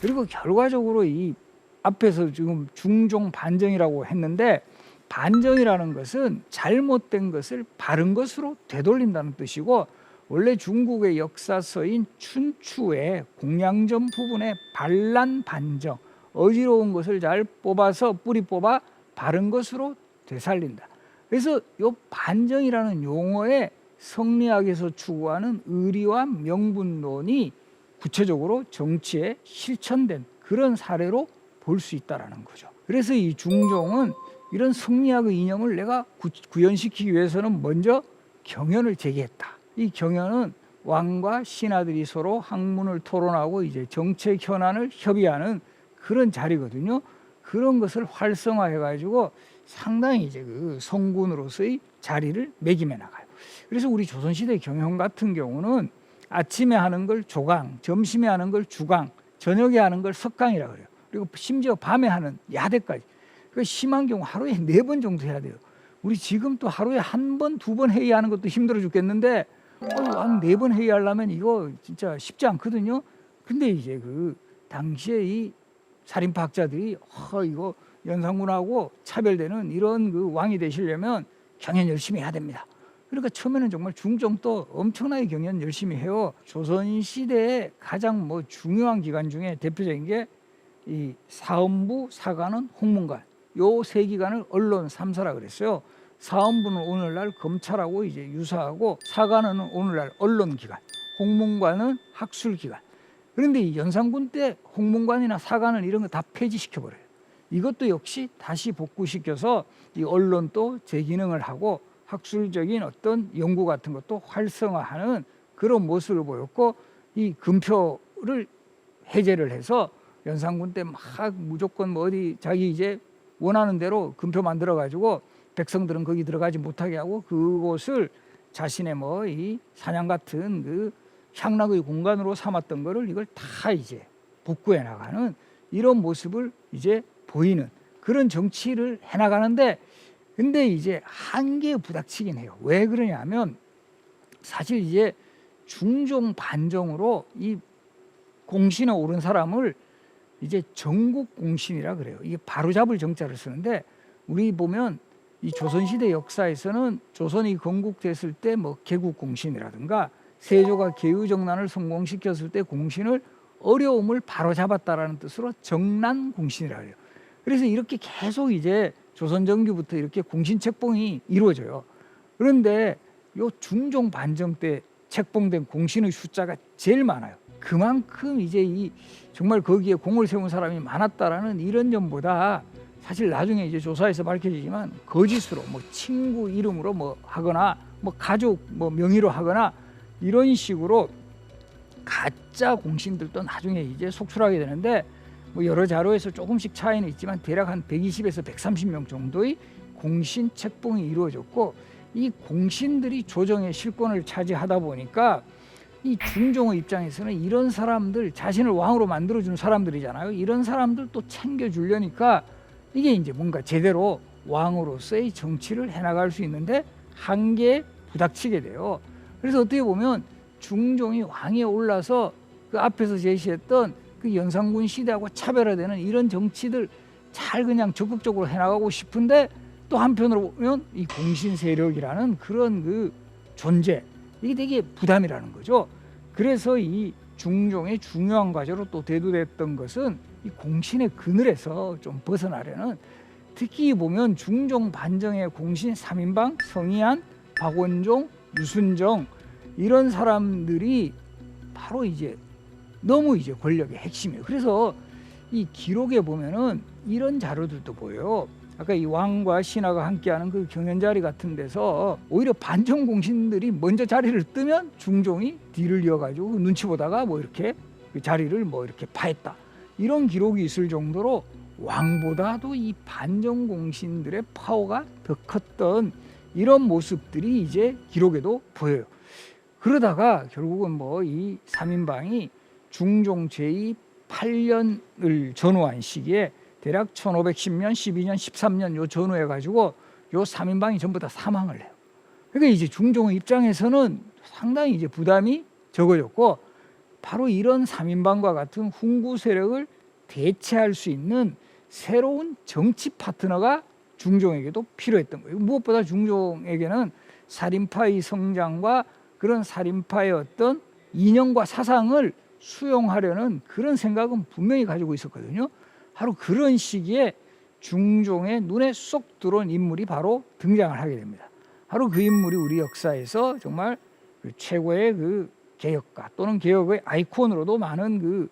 그리고 결과적으로 이 앞에서 지금 중종 반정이라고 했는데, 반정이라는 것은 잘못된 것을 바른 것으로 되돌린다는 뜻이고, 원래 중국의 역사서인 춘추의 공양전 부분에 반란반정, 어지러운 것을 잘 뽑아서 뿌리 뽑아 바른 것으로 되살린다. 그래서 이 반정이라는 용어에 성리학에서 추구하는 의리와 명분론이 구체적으로 정치에 실천된 그런 사례로 볼 수 있다는 거죠. 그래서 이 중종은 이런 성리학의 이념을 내가 구현시키기 위해서는 먼저 경연을 제기했다. 이 경연은 왕과 신하들이 서로 학문을 토론하고 이제 정책 현안을 협의하는 그런 자리거든요. 그런 것을 활성화해가지고 상당히 이제 그 성군으로서의 자리를 매김해 나가요. 그래서 우리 조선시대 경연 같은 경우는 아침에 하는 걸 조강, 점심에 하는 걸 주강, 저녁에 하는 걸 석강이라 그래요. 그리고 심지어 밤에 하는 야대까지. 그 심한 경우 하루에 4번 정도 해야 돼요. 우리 지금 또 하루에 1번, 2번 회의하는 것도 힘들어 죽겠는데, 한 4번 회의하려면 이거 진짜 쉽지 않거든요. 근데 이제 그 당시에 이 살인파 학자들이 이거 연산군하고 차별되는 이런 그 왕이 되시려면 경연 열심히 해야 됩니다. 그러니까 처음에는 정말 중종도 엄청나게 경연 열심히 해요. 조선시대의 가장 중요한 기관 중에 대표적인 게 이 사헌부, 사관원, 홍문관, 요 3기관을 언론 3사라 그랬어요. 사헌부는 오늘날 검찰하고 이제 유사하고, 사관원은 오늘날 언론기관, 홍문관은 학술기관. 그런데 이 연산군 때 홍문관이나 사관원 이런 거 다 폐지시켜버려요. 이것도 역시 다시 복구시켜서 이 언론도 재기능을 하고 학술적인 어떤 연구 같은 것도 활성화하는 그런 모습을 보였고, 이 금표를 해제를 해서 연산군 때 막 무조건 어디 자기 이제 원하는 대로 금표 만들어 가지고 백성들은 거기 들어가지 못하게 하고, 그곳을 자신의 이 사냥 같은 그 향락의 공간으로 삼았던 거를 이걸 다 이제 복구해 나가는 이런 모습을 이제 보이는 그런 정치를 해 나가는데, 근데 이제 한계에 부닥치긴 해요. 왜 그러냐면 사실 이제 중종 반정으로 이 공신에 오른 사람을 이제 전국 공신이라 그래요. 이게 바로잡을 정자를 쓰는데, 우리 보면 이 조선시대 역사에서는 조선이 건국됐을 때 개국 공신이라든가 세조가 개유정난을 성공시켰을 때 공신을 어려움을 바로잡았다라는 뜻으로 정난 공신이라 그래요. 그래서 이렇게 계속 이제 조선 정기부터 이렇게 공신 책봉이 이루어져요. 그런데 요 중종 반정 때 책봉된 공신의 숫자가 제일 많아요. 그만큼 이제 이 정말 거기에 공을 세운 사람이 많았다라는 이런 점보다, 사실 나중에 이제 조사에서 밝혀지지만 거짓으로 친구 이름으로 하거나 가족 명의로 하거나 이런 식으로 가짜 공신들도 나중에 이제 속출하게 되는데, 여러 자료에서 조금씩 차이는 있지만 대략 한 120에서 130명 정도의 공신 책봉이 이루어졌고, 이 공신들이 조정의 실권을 차지하다 보니까 이 중종의 입장에서는 이런 사람들, 자신을 왕으로 만들어준 사람들이잖아요. 이런 사람들 또 챙겨주려니까 이게 이제 뭔가 제대로 왕으로서의 정치를 해나갈 수 있는데 한계에 부닥치게 돼요. 그래서 어떻게 보면 중종이 왕에 올라서 그 앞에서 제시했던 그 연산군 시대하고 차별화되는 이런 정치들 잘 그냥 적극적으로 해나가고 싶은데, 또 한편으로 보면 이 공신 세력이라는 그런 그 존재, 이게 되게 부담이라는 거죠. 그래서 이 중종의 중요한 과제로 또 대두됐던 것은 이 공신의 그늘에서 좀 벗어나려는, 특히 보면 중종 반정의 공신 3인방 성희안, 박원종, 유순정 이런 사람들이 바로 이제 너무 이제 권력의 핵심이에요. 그래서 이 기록에 보면은 이런 자료들도 보여요. 아까 이 왕과 신하가 함께하는 그 경연 자리 같은 데서 오히려 반정 공신들이 먼저 자리를 뜨면 중종이 뒤를 이어가지고 눈치 보다가 이렇게 그 자리를 이렇게 파했다, 이런 기록이 있을 정도로 왕보다도 이 반정 공신들의 파워가 더 컸던 이런 모습들이 이제 기록에도 보여요. 그러다가 결국은 이 3인방이 중종 제8년을 전후한 시기에 대략 1510년, 12년, 13년 요 전후해가지고 요 3인방이 전부 다 사망을 해요. 그러니까 이제 중종의 입장에서는 상당히 이제 부담이 적어졌고, 바로 이런 3인방과 같은 훈구 세력을 대체할 수 있는 새로운 정치 파트너가 중종에게도 필요했던 거예요. 무엇보다 중종에게는 살인파의 성장과 그런 살인파의 어떤 이념과 사상을 수용하려는 그런 생각은 분명히 가지고 있었거든요. 바로 그런 시기에 중종의 눈에 쏙 들어온 인물이 바로 등장을 하게 됩니다. 바로 그 인물이 우리 역사에서 정말 그 최고의 그 개혁가 또는 개혁의 아이콘으로도 많은 그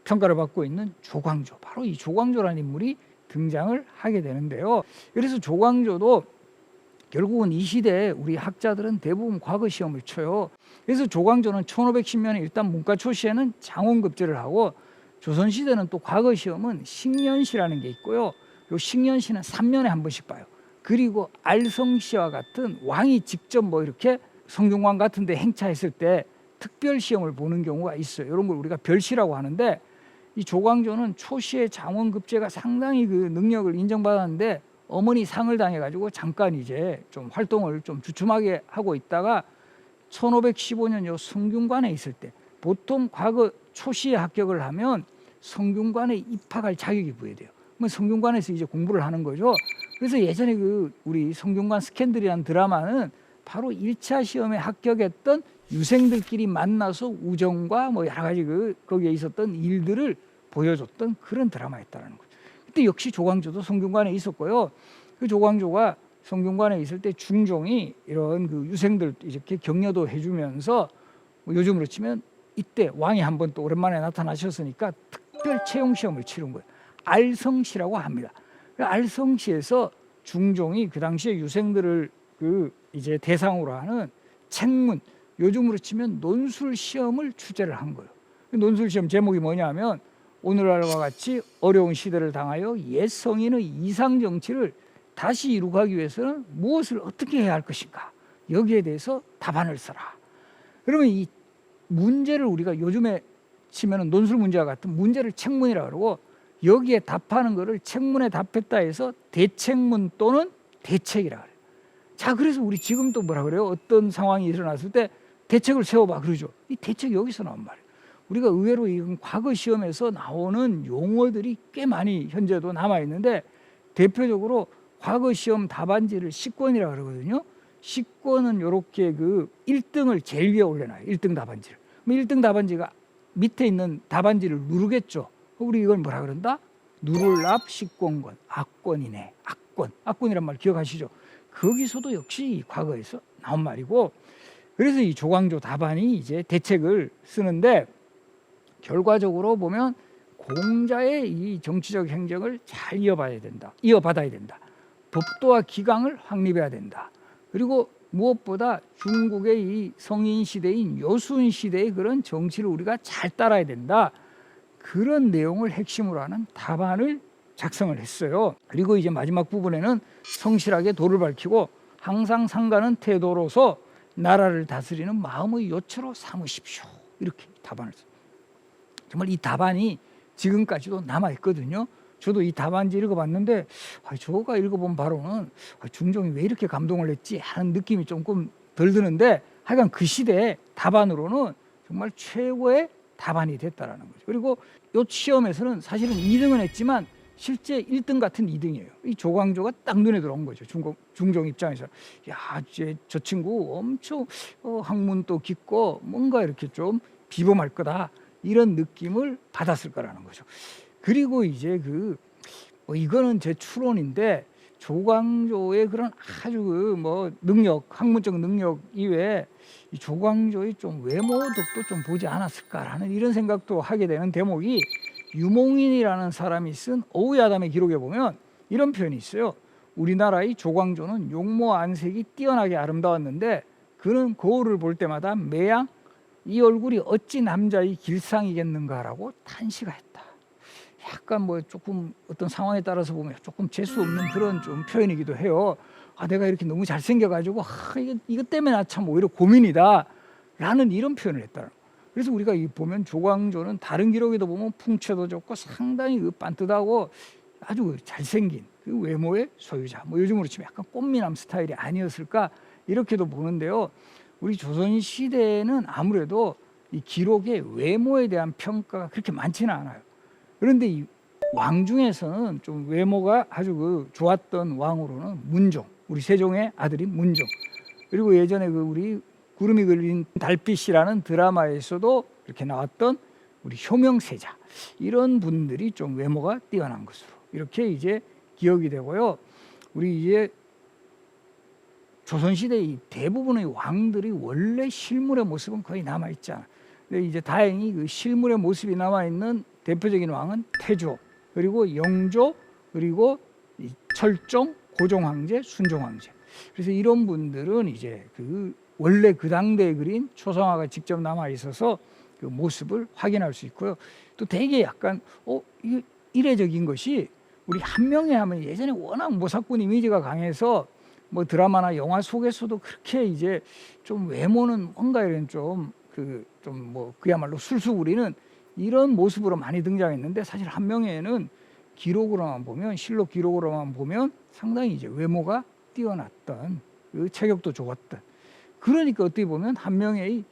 평가를 받고 있는 조광조, 바로 이 조광조라는 인물이 등장을 하게 되는데요. 그래서 조광조도 결국은 이 시대에 우리 학자들은 대부분 과거 시험을 쳐요. 그래서 조광조는 1510년에 일단 문과초시에는 장원급제를 하고, 조선시대는 또 과거 시험은 식년시라는 게 있고요. 요 식년시는 3년에 한 번씩 봐요. 그리고 알성시와 같은 왕이 직접 뭐 이렇게 성균관 같은 데 행차했을 때 특별 시험을 보는 경우가 있어요. 이런 걸 우리가 별시라고 하는데, 이 조광조는 초시의 장원급제가 상당히 그 능력을 인정받았는데 어머니 상을 당해가지고 잠깐 이제 좀 활동을 좀 주춤하게 하고 있다가 1515년 요 성균관에 있을 때, 보통 과거 초시에 합격을 하면 성균관에 입학할 자격이 부여돼요. 그러면 성균관에서 이제 공부를 하는 거죠. 그래서 예전에 그 우리 성균관 스캔들이라는 드라마는 바로 1차 시험에 합격했던 유생들끼리 만나서 우정과 뭐 여러 가지 그 거기에 있었던 일들을 보여줬던 그런 드라마였다는 거죠. 그때 역시 조광조도 성균관에 있었고요. 그 조광조가 성균관에 있을 때 중종이 이런 그 유생들 이렇게 격려도 해주면서 뭐 요즘으로 치면 이때 왕이 한번 또 오랜만에 나타나셨으니까 특별 채용 시험을 치른 거예요. 알성시라고 합니다. 알성시에서 중종이 그 당시에 유생들을 그 이제 대상으로 하는 책문, 요즘으로 치면 논술 시험을 출제를 한 거예요. 논술 시험 제목이 뭐냐면, 오늘날과 같이 어려운 시대를 당하여 옛 성인의 이상 정치를 다시 이루기 위해서는 무엇을 어떻게 해야 할 것인가, 여기에 대해서 답안을 써라. 그러면 이 문제를 우리가 요즘에 치면은 논술 문제와 같은 문제를 책문이라고 그러고, 여기에 답하는 거를 책문에 답했다 해서 대책문 또는 대책이라 그래요. 자, 그래서 우리 지금도 뭐라 그래요? 어떤 상황이 일어났을 때 대책을 세워봐 그러죠. 이 대책이 여기서 나온 말이에요. 우리가 의외로 이건 과거 시험에서 나오는 용어들이 꽤 많이 현재도 남아있는데, 대표적으로 과거 시험 답안지를 식권이라고 그러거든요. 식권은 이렇게 그 1등을 제일 위에 올려놔요. 1등 답안지를. 그럼 1등 답안지가 밑에 있는 답안지를 누르겠죠. 우리 이걸 뭐라 그런다? 누를 앞 식권권, 악권이네. 악권이란 말 기억하시죠? 거기서도 역시 과거에서 나온 말이고, 그래서 이 조광조 답안이 이제 대책을 쓰는데, 결과적으로 보면 공자의 이 정치적 행정을 잘 이어받아야 된다. 법도와 기강을 확립해야 된다. 그리고 무엇보다 중국의 이 성인 시대인 요순 시대의 그런 정치를 우리가 잘 따라야 된다. 그런 내용을 핵심으로 하는 답안을 작성을 했어요. 그리고 이제 마지막 부분에는 성실하게 도를 밝히고 항상 상가는 태도로서 나라를 다스리는 마음의 요체로 삼으십시오. 이렇게 답안을 써요. 정말 이 답안이 지금까지도 남아있거든요. 저도 이 답안지 읽어봤는데, 저가 읽어본 바로는 중종이 왜 이렇게 감동을 했지 하는 느낌이 조금 덜 드는데, 하여간 그 시대의 답안으로는 정말 최고의 답안이 됐다라는 거죠. 그리고 이 시험에서는 사실은 2등은 했지만 실제 1등 같은 2등이에요. 이 조광조가 딱 눈에 들어온 거죠. 중종 입장에서. 야, 저 친구 엄청 학문도 깊고 뭔가 이렇게 좀 비범할 거다, 이런 느낌을 받았을 거라는 거죠. 그리고 이제 이거는 제 추론인데, 조광조의 그런 아주 능력, 학문적 능력 이외에 이 조광조의 좀 외모덕도 좀 보지 않았을까라는 이런 생각도 하게 되는 대목이, 유몽인이라는 사람이 쓴 어우야담의 기록에 보면 이런 표현이 있어요. 우리나라의 조광조는 용모 안색이 뛰어나게 아름다웠는데 그는 거울을 볼 때마다 매양 이 얼굴이 어찌 남자의 길상이겠는가라고 탄식했다. 약간 조금 어떤 상황에 따라서 보면 조금 재수 없는 그런 좀 표현이기도 해요. 내가 이렇게 너무 잘생겨가지고 이것 때문에 나 참 오히려 고민이다 라는 이런 표현을 했다. 그래서 우리가 보면 조광조는 다른 기록에도 보면 풍채도 좋고 상당히 반듯하고 아주 잘생긴 그 외모의 소유자, 요즘으로 치면 약간 꽃미남 스타일이 아니었을까 이렇게도 보는데요. 우리 조선 시대에는 아무래도 이 기록의 외모에 대한 평가가 그렇게 많지는 않아요. 그런데 이 왕 중에서는 좀 외모가 아주 그 좋았던 왕으로는 문종, 우리 세종의 아들인 문종. 그리고 예전에 그 우리 구름이 그린 달빛이라는 드라마에서도 이렇게 나왔던 우리 효명세자, 이런 분들이 좀 외모가 뛰어난 것으로 이렇게 이제 기억이 되고요. 우리 이제 조선시대의 대부분의 왕들이 원래 실물의 모습은 거의 남아있잖아. 근데 이제 다행히 그 실물의 모습이 남아있는 대표적인 왕은 태조, 그리고 영조, 그리고 철종, 고종황제, 순종황제. 그래서 이런 분들은 이제 그 원래 그 당대에 그린 초상화가 직접 남아 있어서 그 모습을 확인할 수 있고요. 또 되게 약간 이거 이례적인 것이, 우리 한명회 하면 예전에 워낙 모사꾼 이미지가 강해서 뭐 드라마나 영화 속에서도 그렇게 이제 좀 외모는 뭔가 이런 좀 뭐 그야말로 술수 부리는 이런 모습으로 많이 등장했는데, 사실 한명회는 기록으로만 보면, 실록 기록으로만 보면 상당히 이제 외모가 뛰어났던, 그 체격도 좋았던. 그러니까 어떻게 보면 한명회의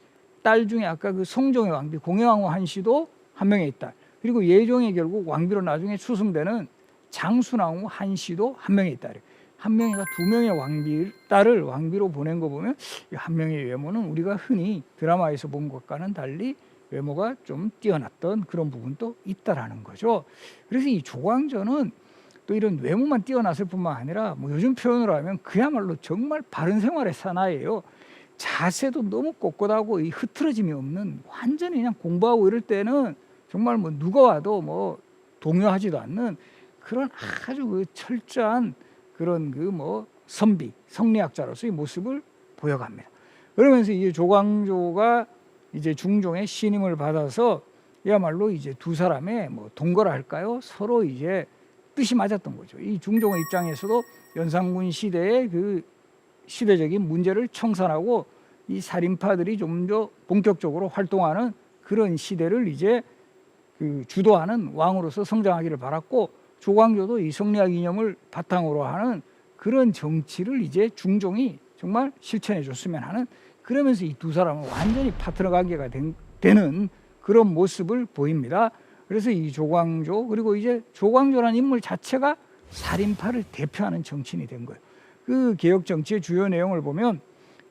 딸 중에 아까 그 성종의 왕비 공해왕후 한씨도 한명회의 딸, 그리고 예종이 결국 왕비로 나중에 추승되는 장순왕후 한씨도 한명회의 딸이에요. 한명회가 2명의 딸을 왕비로 보낸 거 보면 한명회의 외모는 우리가 흔히 드라마에서 본 것과는 달리 외모가 좀 뛰어났던 그런 부분도 있다라는 거죠. 그래서 이 조광조는 또 이런 외모만 뛰어났을 뿐만 아니라 뭐 요즘 표현으로 하면 그야말로 정말 바른 생활의 사나이예요. 자세도 너무 꼿꼿하고 이 흐트러짐이 없는, 완전히 그냥 공부하고 이럴 때는 정말 뭐 누가 와도 뭐 동요하지도 않는 그런 아주 그 철저한 그런 그 뭐 선비, 성리학자로서의 모습을 보여갑니다. 그러면서 이제 조광조가 이제 중종의 신임을 받아서 야말로 이제 두 사람의 뭐 동거라 할까요? 서로 이제 뜻이 맞았던 거죠. 이 중종의 입장에서도 연산군 시대의 그 시대적인 문제를 청산하고 이 살인파들이 좀 더 본격적으로 활동하는 그런 시대를 이제 그 주도하는 왕으로서 성장하기를 바랐고, 조광조도 이 성리학 이념을 바탕으로 하는 그런 정치를 이제 중종이 정말 실천해 줬으면 하는, 그러면서 이 두 사람은 완전히 파트너 관계가 되는 그런 모습을 보입니다. 그래서 이 조광조, 그리고 이제 조광조라는 인물 자체가 살인파를 대표하는 정치인이 된 거예요. 그 개혁 정치의 주요 내용을 보면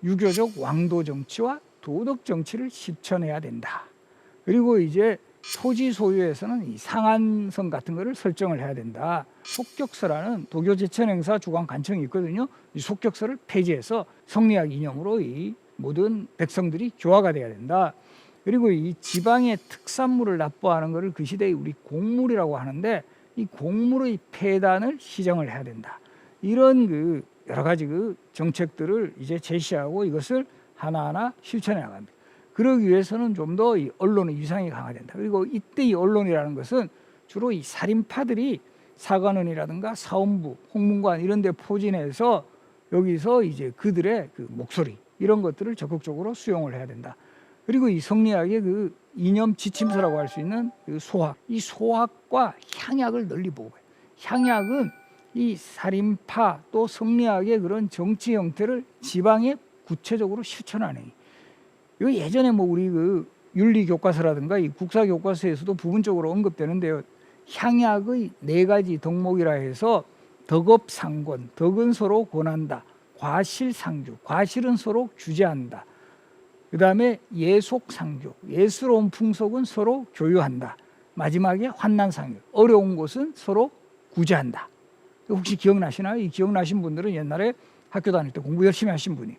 유교적 왕도 정치와 도덕 정치를 실천해야 된다. 그리고 이제 토지 소유에서는 이 상한선 같은 거를 설정을 해야 된다. 속격서라는 도교 제천 행사 주관 관청이 있거든요. 이 속격서를 폐지해서 성리학 이념으로 이 모든 백성들이 교화가 돼야 된다. 그리고 이 지방의 특산물을 납부하는 것을 그 시대의 우리 공물이라고 하는데, 이 공물의 폐단을 시정을 해야 된다. 이런 그 여러 가지 그 정책들을 이제 제시하고 이것을 하나하나 실천해 나갑니다. 그러기 위해서는 좀 더 이 언론의 위상이 강화된다. 그리고 이때 이 언론이라는 것은 주로 이 살인파들이 사관원이라든가 사원부, 홍문관 이런 데 포진해서 여기서 이제 그들의 그 목소리 이런 것들을 적극적으로 수용을 해야 된다. 그리고 이 성리학의 그 이념 지침서라고 할 수 있는 그 소학, 이 소학과 향약을 널리 보고해요. 향약은 이 살인파 또 성리학의 그런 정치 형태를 지방에 구체적으로 실천하는, 이거 예전에 뭐 우리 그 윤리 교과서라든가 이 국사 교과서에서도 부분적으로 언급되는데요. 향약의 4가지 덕목이라 해서 덕업상권, 덕은 서로 권한다. 과실상주, 과실은 서로 규제한다. 그 다음에 예속상교, 예스러운 풍속은 서로 교유한다. 마지막에 환난상교, 어려운 것은 서로 구제한다. 혹시 기억나시나요? 이 기억나신 분들은 옛날에 학교 다닐 때 공부 열심히 하신 분이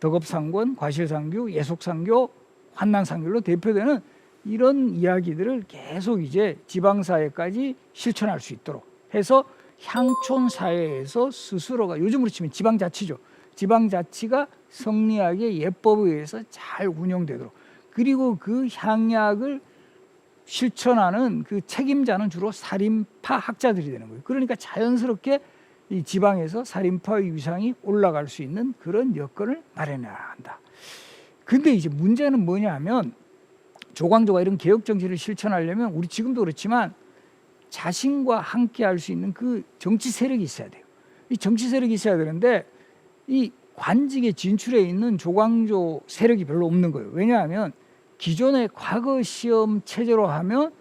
덕업상권, 과실상교, 예속상교, 환난상교로 대표되는 이런 이야기들을 계속 이제 지방사회까지 실천할 수 있도록 해서 향촌사회에서 스스로가, 요즘으로 치면 지방자치죠. 지방자치가 성리학의 예법에 의해서 잘 운영되도록, 그리고 그 향약을 실천하는 그 책임자는 주로 살인파 학자들이 되는 거예요. 그러니까 자연스럽게 이 지방에서 살인파의 위상이 올라갈 수 있는 그런 여건을 마련해야 한다. 근데 이제 문제는 뭐냐면, 조광조가 이런 개혁 정치를 실천하려면 우리 지금도 그렇지만 자신과 함께 할 수 있는 그 정치 세력이 있어야 돼요. 이 정치 세력이 있어야 되는데 이 관직에 진출해 있는 조광조 세력이 별로 없는 거예요. 왜냐하면 기존의 과거 시험 체제로 하면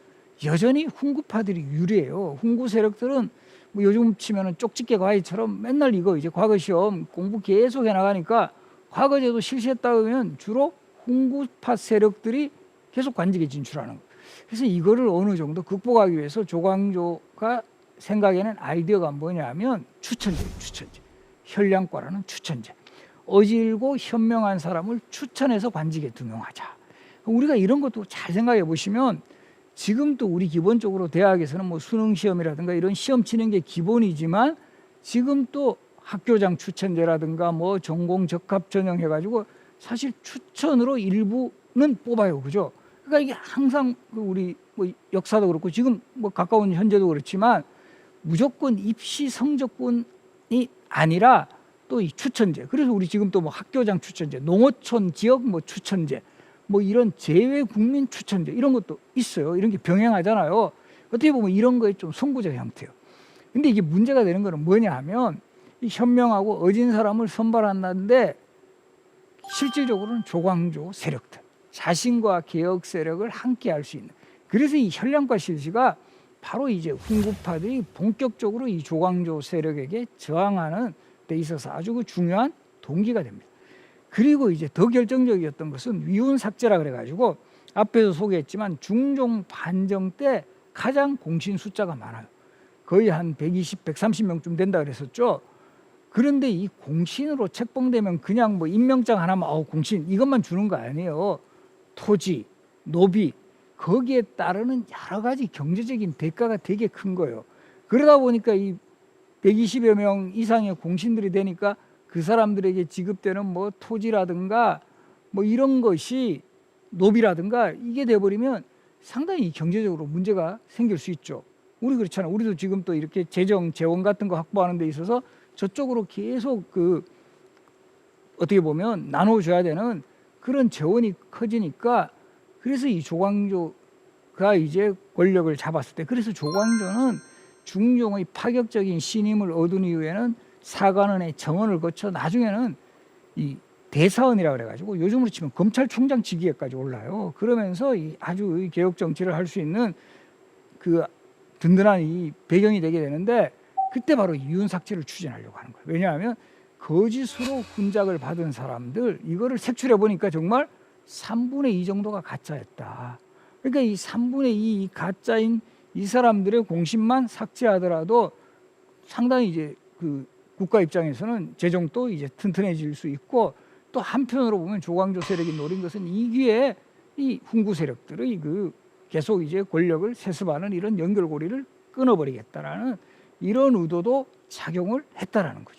여전히 훈구파들이 유리해요. 훈구 세력들은 뭐 요즘 치면은 쪽집게 과외처럼 맨날 이거 이제 과거 시험 공부 계속 해 나가니까 과거제도 실시했다 그러면 주로 훈구파 세력들이 계속 관직에 진출하는 거예요. 그래서 이거를 어느 정도 극복하기 위해서 조광조가 생각에는 아이디어가 뭐냐면 추천제. 현량과라는 추천제. 어질고 현명한 사람을 추천해서 관직에 등용하자. 우리가 이런 것도 잘 생각해 보시면 지금 또 우리 기본적으로 대학에서는 뭐 수능 시험이라든가 이런 시험 치는 게 기본이지만 지금 또 학교장 추천제라든가 뭐 전공 적합 전형 해가지고 사실 추천으로 일부는 뽑아요, 그죠? 그러니까 이게 항상 우리 뭐 역사도 그렇고 지금 뭐 가까운 현재도 그렇지만 무조건 입시 성적뿐이 아니라 또 이 추천제. 그래서 우리 지금 또 뭐 학교장 추천제, 농어촌 지역 뭐 추천제, 뭐 이런 재외 국민 추천제 이런 것도 있어요. 이런 게 병행하잖아요. 어떻게 보면 이런 거에 좀 선구자 형태예요. 근데 이게 문제가 되는 거는 뭐냐 하면 이 현명하고 어진 사람을 선발한다는데 실질적으로는 조광조 세력들, 자신과 개혁 세력을 함께 할 수 있는. 그래서 이 현량과 실시가 바로 이제 훈구파들이 본격적으로 이 조광조 세력에게 저항하는 데 있어서 아주 그 중요한 동기가 됩니다. 그리고 이제 더 결정적이었던 것은 위훈 삭제라 그래가지고 앞에서 소개했지만 중종 반정 때 가장 공신 숫자가 많아요. 거의 한 120, 130명쯤 된다 그랬었죠. 그런데 이 공신으로 책봉되면 그냥 뭐 임명장 하나만 공신 이것만 주는 거 아니에요. 토지, 노비 거기에 따르는 여러 가지 경제적인 대가가 되게 큰 거예요. 그러다 보니까 이 120여 명 이상의 공신들이 되니까 그 사람들에게 지급되는 뭐 토지라든가 뭐 이런 것이 노비라든가 이게 돼버리면 상당히 경제적으로 문제가 생길 수 있죠. 우리 그렇잖아요. 우리도 지금 또 이렇게 재정, 재원 같은 거 확보하는 데 있어서 저쪽으로 계속 그 어떻게 보면 나눠줘야 되는 그런 재원이 커지니까 그래서 이 조광조가 이제 권력을 잡았을 때 그래서 조광조는 중종의 파격적인 신임을 얻은 이후에는 사관원의 정원을 거쳐 나중에는 이 대사원이라고 그래가지고 요즘으로 치면 검찰총장 직위에까지 올라요. 그러면서 이 아주 개혁 정치를 할 수 있는 그 든든한 이 배경이 되게 되는데 그때 바로 이윤 삭제를 추진하려고 하는 거예요. 왜냐하면 거짓으로 훈장을 받은 사람들 이거를 색출해 보니까 정말 3분의 2 정도가 가짜였다. 그러니까 이 3분의 2 가짜인 이 사람들의 공신만 삭제하더라도 상당히 이제 그 국가 입장에서는 재정도 이제 튼튼해질 수 있고 또 한편으로 보면 조광조 세력이 노린 것은 이 기회에 이 훈구 세력들의 그 계속 이제 권력을 세습하는 이런 연결고리를 끊어버리겠다라는 이런 의도도 작용을 했다라는 거죠.